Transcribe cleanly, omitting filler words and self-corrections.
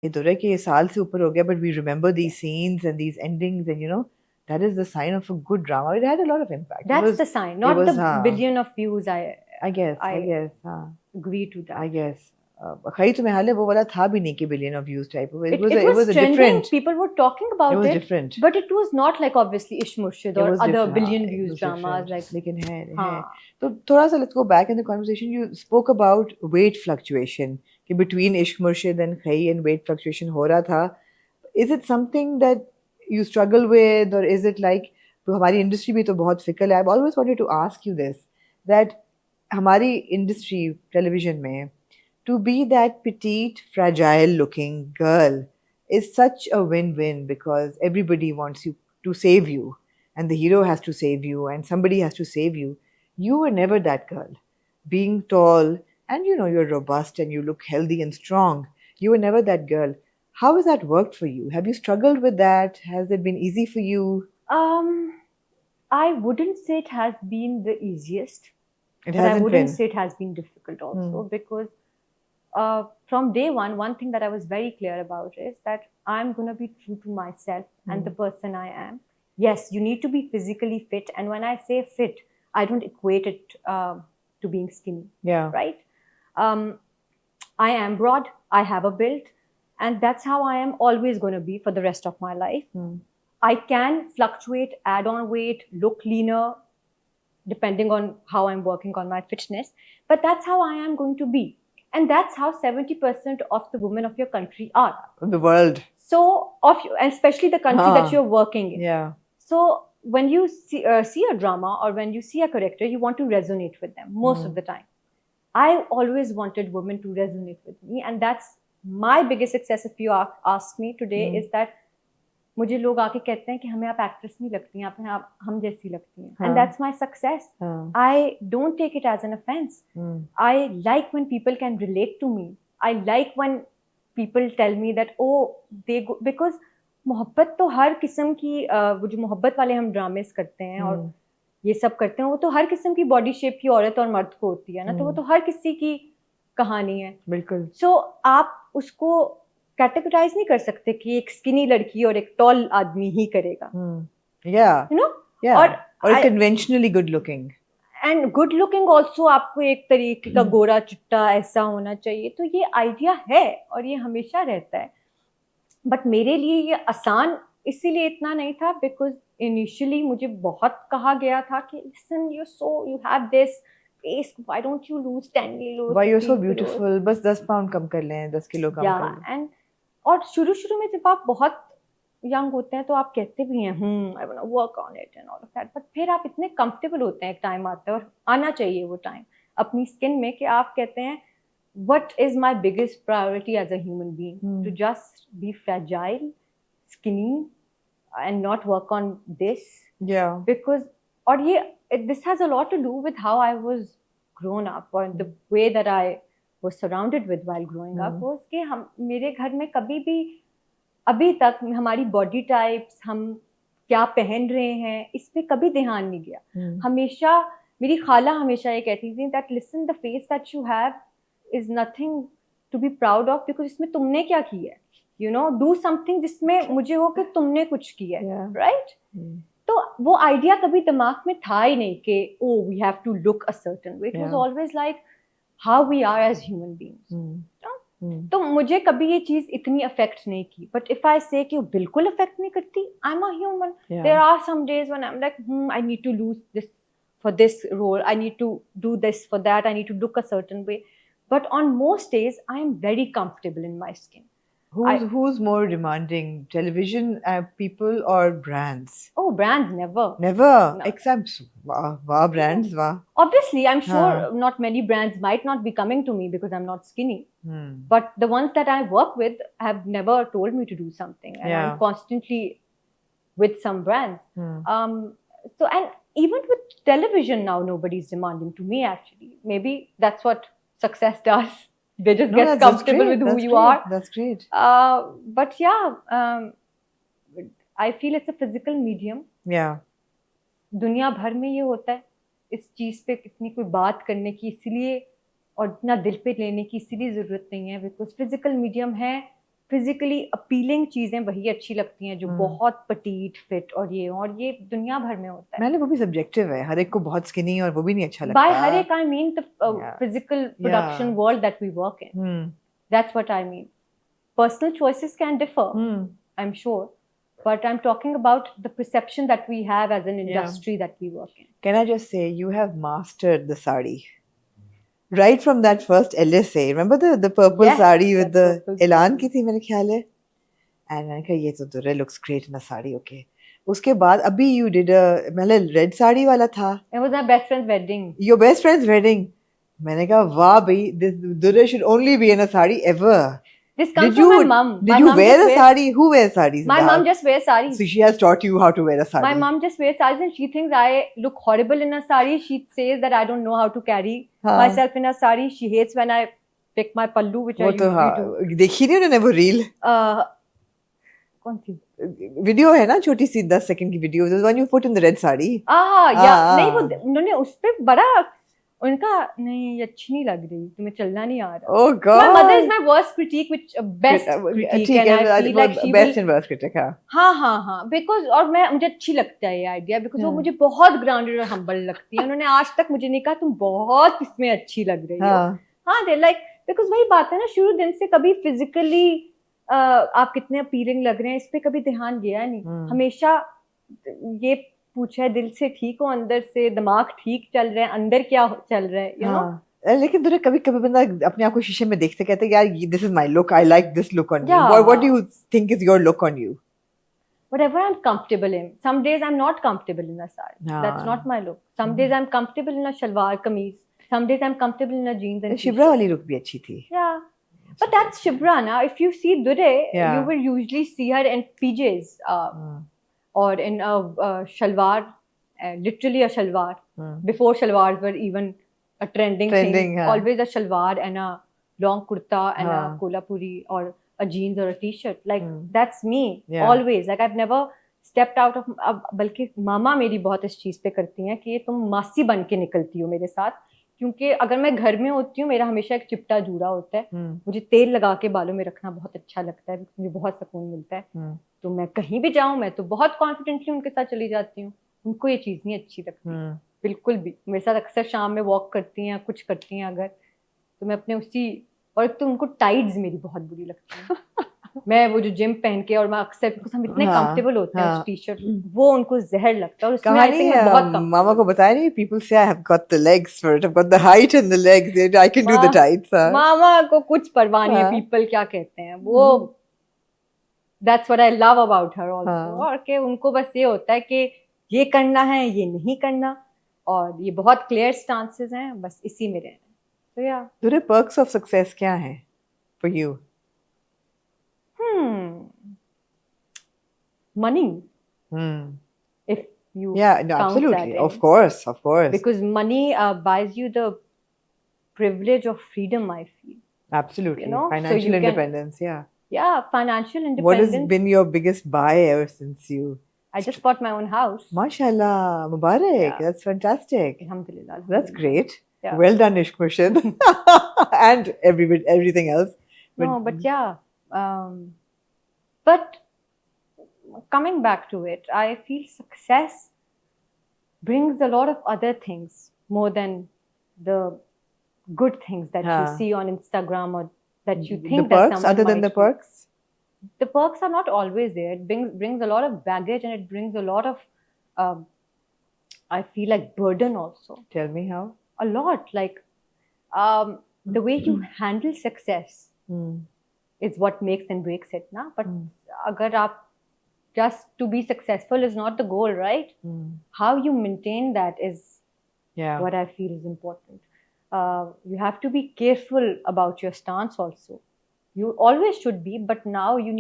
ये तो रहा है कि ये साल से ऊपर हो गया, but we remember these scenes and these endings, and that is the sign of a good drama. It had a lot of impact. That's the sign, It not was, the billion of views. I guess, I हाँ, agree to I that. guess. खरी तुम्हें हाल है वो वाला था भी नहीं कि billion of views type. It It was was a trending. different. People were talking It about was it, different. but it was not like obviously Ish Murshid It or was other different. billion It views was dramas different. like. लेकिन है हाँ. तो थोड़ा सा let's go back in the conversation. You spoke about weight fluctuation कि between Ishq Murshid and Khai and weight fluctuation हो रहा था. Is it something that you struggle with, or is it like तो हमारी industry भी तो बहुत fickle है. I've always wanted to ask you this, that हमारी industry television में to be that petite, fragile looking girl is such a win-win because everybody wants you to save you, and the hero has to save you, and somebody has to save you. You were never that girl. Being tall, and you're robust and you look healthy and strong. You were never that girl. How has that worked for you? Have you struggled with that? Has it been easy for you? Um, I wouldn't say it has been the easiest, It but I hasn't wouldn't been. say it has been difficult also because from day one thing that I was very clear about is that I'm going to be true to myself and the person I am. Yes, you need to be physically fit. And when I say fit, I don't equate it to being skinny. Yeah. Right? I am broad, I have a build, and that's how I am always going to be for the rest of my life. I can fluctuate, add on weight, look leaner, depending on how I'm working on my fitness. But that's how I am going to be. And that's how 70% of the women of your country are. The world. So, and especially the country that you're working in. Yeah. So, when you see a drama or when you see a character, you want to resonate with them most of the time. I always wanted women to resonate with me. And that's my biggest success, if you ask me today, is that मुझे लोग आके कहते हैं कि हमें आप actress नहीं लगती हैं, आप हम जैसी लगती हैं. And that's my success. I don't take it as an offense. I like when people can relate to me. I like when people tell me that because मोहब्बत तो हर किस्म की वो जो मोहब्बत वाले हम ड्रामेस करते हैं और ये सब करते हैं वो तो हर किस्म की बॉडी शेप की औरत और मर्द को होती है ना, तो वो तो हर किसी की कहानी है. बिल्कुल. सो आप उसको कैटेगराइज नहीं कर सकते कि एक स्किनी लड़की और एक टॉल आदमी ही करेगा. और conventionally good looking and good looking also आपको एक तरीके का गोरा चिट्टा ऐसा होना चाहिए. तो ये आइडिया है और ये हमेशा रहता है. बट मेरे लिए ये आसान इसीलिए इतना नहीं था बिकॉज इनिशियली मुझे बहुत कहा गया था कि listen you have this face, why don't you lose 10 kilos? Why you're so beautiful? बस 10 पाउंड कम कर लें, 10 किलो कम कर लें. एंड और शुरू में जब आप बहुत यंग होते हैं तो आप कहते भी हैं I want to work on it and all of that. But फिर आप इतने कंफर्टेबल होते हैं, एक टाइम आता है और आना चाहिए वो टाइम अपनी स्किन में कि आप कहते हैं what is my biggest priority as a human being? To just be fragile, skinny, and not work on this. Yeah. Because this has a lot to do with how I was grown up or the way that I was surrounded with while growing up was कि मेरे घर में कभी भी अभी तक हमारी body types, हम क्या पहन रहे हैं, इस पे कभी ध्यान नहीं गया. हमेशा मेरी खाला हमेशा ये कहती थी that listen, the face that you have is nothing to be proud of because इसमें तुमने क्या किया है, do something जिसमें मुझे हो कि तुमने कुछ किया है. right? तो वो आइडिया कभी दिमाग में था ही नहीं कि we have to look a certain way. It was always like how we are as human beings. तो मुझे कभी ये चीज इतनी अफेक्ट नहीं की. बट इफ आई से कि वो बिल्कुल अफेक्ट नहीं करती, I am a human. There are some days when I am like I need to lose this for this role, I need to do this for that, I need to look a certain way. But on most days I am very comfortable in my skin. Who's more demanding, television people or brands? Oh, brands never. No. Except wow brands, wow. Obviously, I'm sure not many brands might not be coming to me because I'm not skinny. But the ones that I work with have never told me to do something, and I'm constantly with some brands. So, and even with television now, nobody's demanding to me actually. Maybe that's what success does. They just get comfortable with who you are. That's great. But I feel it's a physical medium. Yeah. दुनिया भर में ये होता है. इस चीज पे कितनी कोई बात करने की इसलिए और इतना दिल पे लेने की इसीलिए जरूरत नहीं है बिकॉज फिजिकल मीडियम है. फिजिकली अपीलिंग चीजें वही अच्छी लगती हैं जो हम्म। बहुत पटीट फिट और ये दुनिया भर में होता है. मैंने वो भी सब्जेक्टिव है, हर एक को बहुत स्किनी और वो भी नहीं अच्छा By लगता. हर एक I mean the Yeah. physical Yeah. production world that we work in. Hmm. That's what I mean. Personal choices can differ, Hmm. I'm sure, but I'm talking about the perception that we have as an industry that we work in. Can I just say, you have mastered the sari. Right from that first LSA. Remember the purple Yes, sari with that the purple Elan sari. की थी मेरे ख्याल है. And मैंने कहा ये तो दुर्रे looks great in a sari, okay. उसके बाद अभी you did a मतलब red sari वाला था. It was my best friend's wedding. Your best friend's wedding. मैंने कहा वाह भाई, this दुर्रे should only be in a sari ever. This comes Did from you my mum. did My you mum wear just a sari? Who wears saris? in My the mom house? just wears saris. So she has taught you how to wear a sari. My mom just wears saris and she thinks I look horrible in a sari. She says that I don't know how to carry हाँ. myself in a sari. She hates when I pick my pallu, which I वो तो हाँ usually do. देखी नहीं उन्होंने वो reel. कौन सी? Video है ना छोटी सी 10 सेकंड की video, the one you put in the red sari. या नहीं वो उन्होंने उस पे बड़ा उनका नहीं ये अच्छी नहीं लग रही, तुम्हें चलना नहीं आ रहा. Oh God. My mother is my worst critique, which best critique, ठीक and I है, feel like she best will. and worst critic. हाँ because और मुझे अच्छी लगता है ये आइडिया बिकॉज वो मुझे बहुत ग्राउंडेड और हम्बल लगती है. उन्होंने आज तक मुझे नहीं कहा तुम बहुत इसमें अच्छी लग रही हो. हाँ दे लाइक बिकॉज वही बात है ना, शुरू दिन से कभी फिजिकली आप कितने अपीलिंग लग रहे हैं इस पे कभी ध्यान गया नहीं. हमेशा ये पूछा है दिल से ठीक हो, अंदर से दिमाग ठीक चल रहा है, अंदर क्या चल रहा है, यू नो. लेकिन तुझे कभी कभी बंदा अपने आप को शीशे में देखते कहते हैं यार this is my look, I like this look on you. What do you think is your look on you? Whatever I'm comfortable in. Some days I'm not comfortable in a sari. That's not my look. Some days I'm comfortable in a shalwar kameez. Some days I'm comfortable in a jeans and Shibra वाली look भी अच्छी थी. Yeah. But that's Shibra na. If you see Dure, you will usually see her in PJs or in a shalwar, literally a shalwar. Before shalwars were even a trending thing. Always a shalwar and a long kurta and a kolhapuri or a jeans or a t-shirt. Like that's me always. Like I've never stepped out of. बल्कि मामा मेरी बहुत इस चीज पे करती हैं कि तुम मासी बन के निकलती हो मेरे साथ, क्योंकि अगर मैं घर में होती हूँ मेरा हमेशा एक चिपटा जूड़ा होता है. मुझे तेल लगा के बालों में रखना बहुत अच्छा लगता है, मुझे बहुत सुकून मिलता है. तो मैं कहीं भी जाऊँ मैं तो बहुत कॉन्फिडेंटली उनके साथ चली जाती हूँ. उनको ये चीज नहीं अच्छी लगती बिल्कुल भी. मेरे साथ अक्सर शाम में वॉक करती हैं, कुछ करती हैं अगर, तो मैं अपने उसी, और एक तो उनको टाइट्स मेरी बहुत बुरी लगती है. मैं वो जो जिम पहन के और मैं अक्सर बिकॉज हम इतने कंफर्टेबल होते हैं उस टी शर्ट, वो उनको जहर लगता है. और उसमें आई थिंक बहुत मामा को बताया नहीं, people say I have got the legs for it, I have got the height and the legs, I can do the tights. मामा को कुछ परवाह नहीं है पीपल क्या कहते हैं वो. That's what I love about her also. और कि उनको बस ये होता है कि ये करना है ये नहीं करना, और ये बहुत क्लियर स्टांसेस हैं, बस इसी में रहना. तो या तेरे पर्क्स ऑफ सक्सेस क्या है for you? Money. If you no, absolutely, of course, because money buys you the privilege of freedom, I feel. Absolutely, you know? financial independence. Yeah, financial independence. What has been your biggest buy ever since you? I just bought my own house. Mashallah, Mubarak. That's fantastic. Alhamdulillah. That's great. Well done, Ishq Murshid. And everything else. But but coming back to it, I feel success brings a lot of other things more than the good things that you see on Instagram or that you think the that perks, someone other than the perks? The perks are not always there. It brings a lot of baggage and it brings a lot of, I feel like burden also. Tell me how. A lot. Like the way you handle success is what makes and breaks it. Na? But agar aap just to be successful is not the goal, right? How you maintain that is what I feel is important. You have to be careful about your stance also. You always should be, but now you need